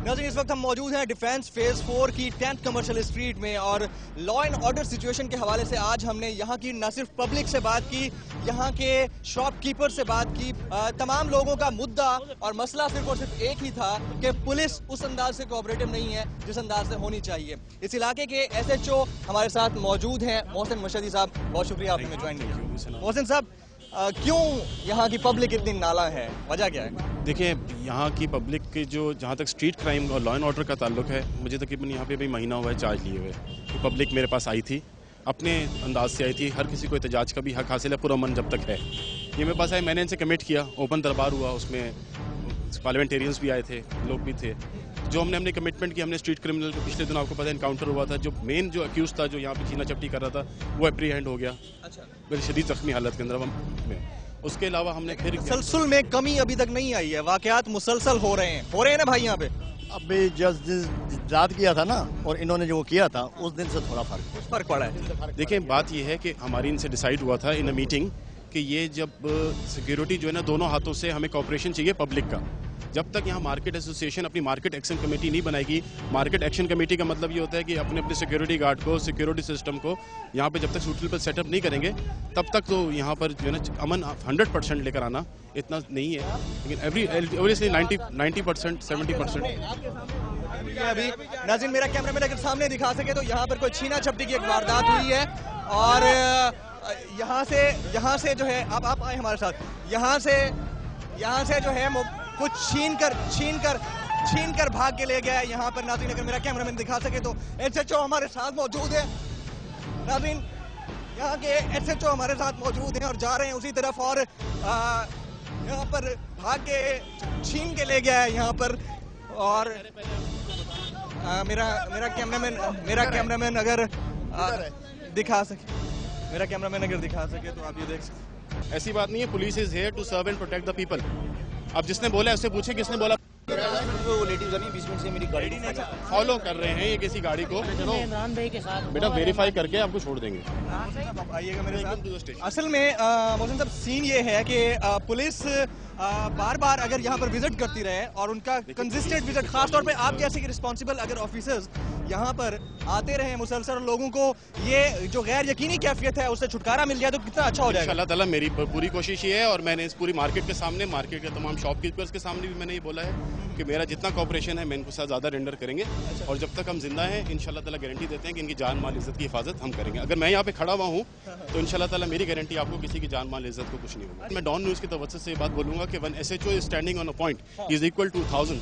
नाज़रीन, इस वक्त हम मौजूद हैं डिफेंस फेज 4 की 10th कमर्शियल स्ट्रीट में और लॉ एंड ऑर्डर सिचुएशन के हवाले से आज हमने यहाँ की न सिर्फ पब्लिक से बात की, यहाँ के शॉपकीपर से बात की। तमाम लोगों का मुद्दा और मसला सिर्फ और सिर्फ एक ही था कि पुलिस उस अंदाज से कोऑपरेटिव नहीं है जिस अंदाज से होनी चाहिए। इस इलाके के SHO हमारे साथ मौजूद हैं, मोहसिन मशहदी साहब। बहुत शुक्रिया आपने ज्वाइन किया। मोहसिन साहब, क्यों यहाँ की पब्लिक इतनी नाला है, वजह क्या है? देखिए, यहाँ की पब्लिक के जो जहाँ तक स्ट्रीट क्राइम और लॉ एंड ऑर्डर का ताल्लुक है, मुझे तकरीबन यहाँ पे भी महीना हुआ है चार्ज लिए हुए। तो पब्लिक मेरे पास आई थी, अपने अंदाज से आई थी। हर किसी को एहतजाज का भी हक हासिल है, पुरअमन जब तक है। ये मेरे पास आए, मैंने इनसे कमिट किया, ओपन दरबार हुआ, उसमें पार्लियामेंटेरियंस भी आए थे, लोग भी थे। जो हमने कमिटमेंट की, हमने स्ट्रीट क्रिमिनल को पिछले दिनों आपको पता है इनकाउंटर हुआ था, जो मेन जो अक्यूज था जो यहाँ पे छीना चपटी कर रहा था, वो एप्रीहेंड हो गया। अच्छा, बड़ी शदीद जख्मी हालत के अंदर। उसके अलावा हमने फिर तसलसल में कमी अभी तक नहीं आई है, वाकयात मुसलसल हो रहे हैं ना भाई यहाँ पे। अभी जज याद किया था ना, और इन्होंने जो किया था उस दिन से थोड़ा फर्क पड़ा है। देखिए, बात यह है कि हमारी इनसे डिसाइड हुआ था इन अ मीटिंग कि ये जब सिक्योरिटी जो है ना, दोनों हाथों से हमें कॉपरेशन चाहिए पब्लिक का। जब तक यहाँ मार्केट एसोसिएशन अपनी मार्केट एक्शन कमेटी नहीं बनाएगी, मार्केट एक्शन कमेटी का मतलब ये होता है कि अपने अपने सिक्योरिटी गार्ड को, सिक्योरिटी सिस्टम को यहाँ पे जब तक सूटेबल सेटअप नहीं करेंगे, तब तक तो यहाँ पर जो है ना अमन 100% लेकर आना इतना नहीं है। लेकिन एवरीजली 90%, 70%। अभी नाज़रीन, मेरा कैमरामैन अगर सामने दिखा सके तो यहाँ पर कोई छीना झपटी की एक वारदात हुई है और यहाँ से जो है, आप आए हमारे साथ, यहाँ से जो है कुछ छीन कर भाग के ले गया है यहाँ पर। नाज़रीन, अगर मेरा कैमरामैन दिखा सके तो SHO हमारे साथ मौजूद है। नाज़रीन, यहाँ के SHO हमारे साथ मौजूद हैं और जा रहे हैं उसी तरफ, और यहाँ पर भाग के छीन के ले गया है यहाँ पर। और मेरा कैमरामैन अगर दिखा सके तो आप ये देख सकते। ऐसी बात नहीं है, police is here to serve and protect the people. अब जिसने बोला उससे पूछे किसने बोला। वो लेडीज 20 मिनट से मेरी गाड़ी फॉलो कर रहे हैं ये किसी गाड़ी को। इमरान भाई के साथ बेटा वेरीफाई करके आपको छोड़ देंगे। आइएगा मेरे साथ। असल में मोहसिन साहब, सीन ये है कि पुलिस बार बार अगर यहाँ पर विजिट करती रहे और उनका कंसिस्टेंट विजिट, खासतौर पे आप जैसे कि रिस्पॉन्सिबल अगर ऑफिसर्स यहाँ पर आते रहे मुसलसल, लोगों को ये जो गैर यकीनी कैफियत है उससे छुटकारा मिल जाए तो कितना अच्छा हो जाएगा। अल्लाह ताला मेरी पूरी कोशिश ये है, और मैंने इस पूरी मार्केट के सामने, मार्केट के तमाम शॉपकीपर्स के सामने भी मैंने ये बोला है कि मेरा जितना कॉपरेशन है मैं इनको साथ ज़्यादा रेंडर करेंगे। और जब तक हम जिंदा हैं इंशाल्लाह ताला गारंटी देते हैं कि इनकी जान माल इज्जत की हिफाजत हम करेंगे। अगर मैं यहाँ पे खड़ा हुआ हूँ तो इंशाल्लाह ताला मेरी गारंटी, आपको किसी की जान माल इज्जत को कुछ नहीं होगा। मैं डॉन न्यूज़ की तवज्जो से ये बात बोलूँगा कि one SHO is standing on a point is equal to 1000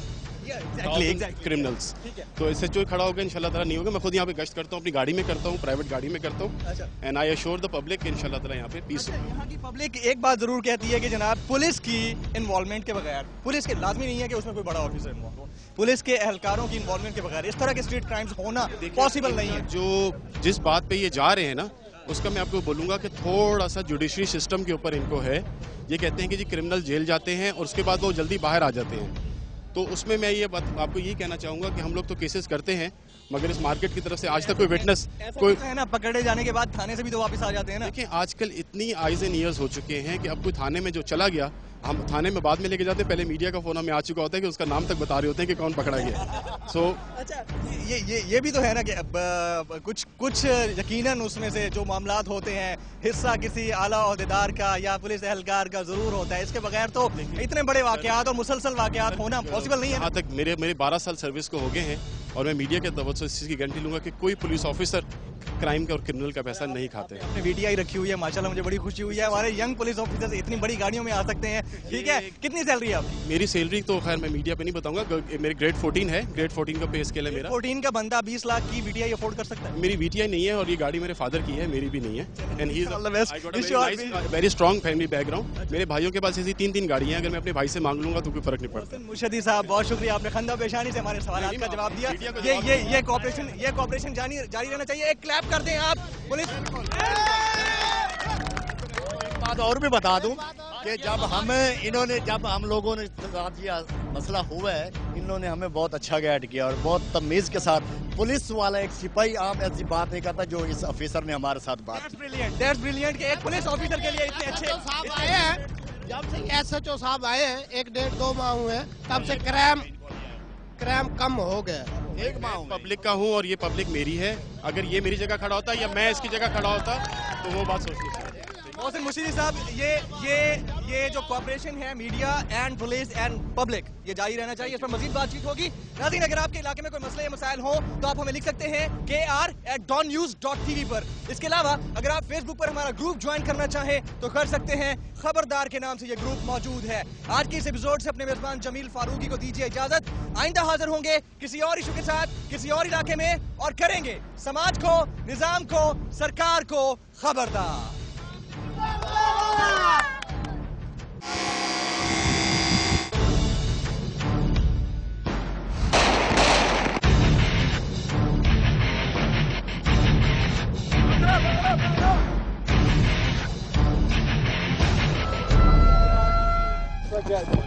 criminals. तो SHO खड़ा होगा इंशाल्लाह ताला नहीं होगा। मैं खुद यहाँ पे गश्त करता हूँ, अपनी गाड़ी में करता हूँ, प्राइवेट गाड़ी में करता हूँ, and I assure the public इंशाल्लाह ताला यहाँ पे पीस। यहाँ की पब्लिक एक बात जरूर कहती है कि जनाब, पुलिस की इन्वॉल्वमेंट के बगैर, पुलिस के लाजमी नहीं है कि उसमें कोई बड़ा ऑफिसर इन्वॉल्व हो, पुलिस के एहलकारों की इन्वॉल्वमेंट के बगैर इस तरह के स्ट्रीट क्राइम्स होना पॉसिबल नहीं है। जो जिस बात पे ये जा रहे हैं ना, उसका मैं आपको बोलूँगा कि थोड़ा सा जुडिशरी सिस्टम के ऊपर इनको है। ये कहते हैं कि जी क्रिमिनल जेल जाते हैं और उसके बाद वो जल्दी बाहर आ जाते हैं। तो उसमें मैं ये बात आपको ये कहना चाहूँगा कि हम लोग तो केसेस करते हैं, मगर इस मार्केट की तरफ से आज तक कोई विटनेस कोई है ना, पकड़े जाने के बाद थाने से भी तो वापस आ जाते हैं ना। देखिए, आजकल इतनी आइज एंड ईयर्स हो चुके हैं कि अब कोई थाने में जो चला गया, हम थाने में बाद में लेके जाते हैं, पहले मीडिया का फोन हमें आ चुका होता है कि उसका नाम तक बता रहे होते हैं कि कौन पकड़ा गया। अच्छा, ये भी तो है ना कि कुछ यकीनन उसमें से जो मामलात होते हैं, हिस्सा किसी आला ओहदेदार का या पुलिस एहलकार का जरूर होता है। इसके बगैर तो इतने बड़े वाकयात और मुसलसल वाकयात होना पॉसिबल नहीं है। यहाँ तक मेरे 12 साल सर्विस को हो गए हैं और मैं मीडिया के तवज्जो से इस चीज़ की गारंटी लूंगा कि कोई पुलिस ऑफिसर क्राइम का और क्रिमिनल का पैसा नहीं खाते। आपने VTI रखी हुई है, माशाल्लाह मुझे बड़ी खुशी हुई है। हमारे यंग पुलिस ऑफिसर्स इतनी बड़ी गाड़ियों में आ सकते हैं, ठीक है। कितनी सैलरी है आपकी? मेरी सैलरी तो खैर मैं मीडिया पे नहीं बताऊंगा, मेरी ग्रेड 14 है, ग्रेड 14 का पे स्केल है मेरा। 14 का बंदा 20 लाख की VTI अफोर्ड कर सकता है? मेरी VTI नहीं है और ये गाड़ी मेरे फादर की है, मेरी भी नहीं है। And he is very strong family background. मेरे भाइयों के पास ऐसी 3-3 गाड़ियां हैं, अगर मैं अपने भाई से मांग लूंगा तो कोई फर्क नहीं पड़ता। मुशहदी साहब, बहुत शुक्रिया, आपने खंदा पेशानी से हमारे सवाल का जवाब दिया। ये कॉपरेशन जारी रहना चाहिए। एक क्लैप कर दें आप पुलिस। एक बात और भी बता दूं, कि जब हम लोगों ने साथ ये मसला हुआ है, इन्होंने हमें बहुत अच्छा गाइड किया और बहुत तमीज के साथ। पुलिस वाला एक सिपाही आम ऐसी बात नहीं करता जो इस ऑफिसर ने हमारे साथ बात की। That's brilliant कि एक पुलिस ऑफिसर के लिए इतने अच्छे साहब आए हैं, जब से SHO साहब आए हैं 1-1.5-2 माह हुए हैं, तब से क्राइम कम हो गया। एक माह पब्लिक का हूँ और ये पब्लिक मेरी है। अगर ये मेरी जगह खड़ा होता या मैं इसकी जगह खड़ा होता तो वो बात सोचनी चाहिए। मोहसिन मुशीरी साहब, ये जो कॉपरेशन है media and police and public, ये जारी रहना चाहिए, इस पर मजीद बातचीत होगी। नाज़रीन, अगर आपके इलाके में कोई मसले या मसाइल हो तो आप हमें लिख सकते हैं kr@dawnnews.tv पर। इसके अलावा अगर आप फेसबुक पर हमारा ग्रुप ज्वाइन करना चाहें तो कर सकते हैं, खबरदार के नाम से ये ग्रुप मौजूद है। आज के इस एपिसोड से अपने मेजबान जमील फारूकी को दीजिए इजाजत। आइंदा हाजिर होंगे किसी और इशू के साथ, किसी और इलाके में, और करेंगे समाज को, निजाम को, सरकार को खबरदार। Good.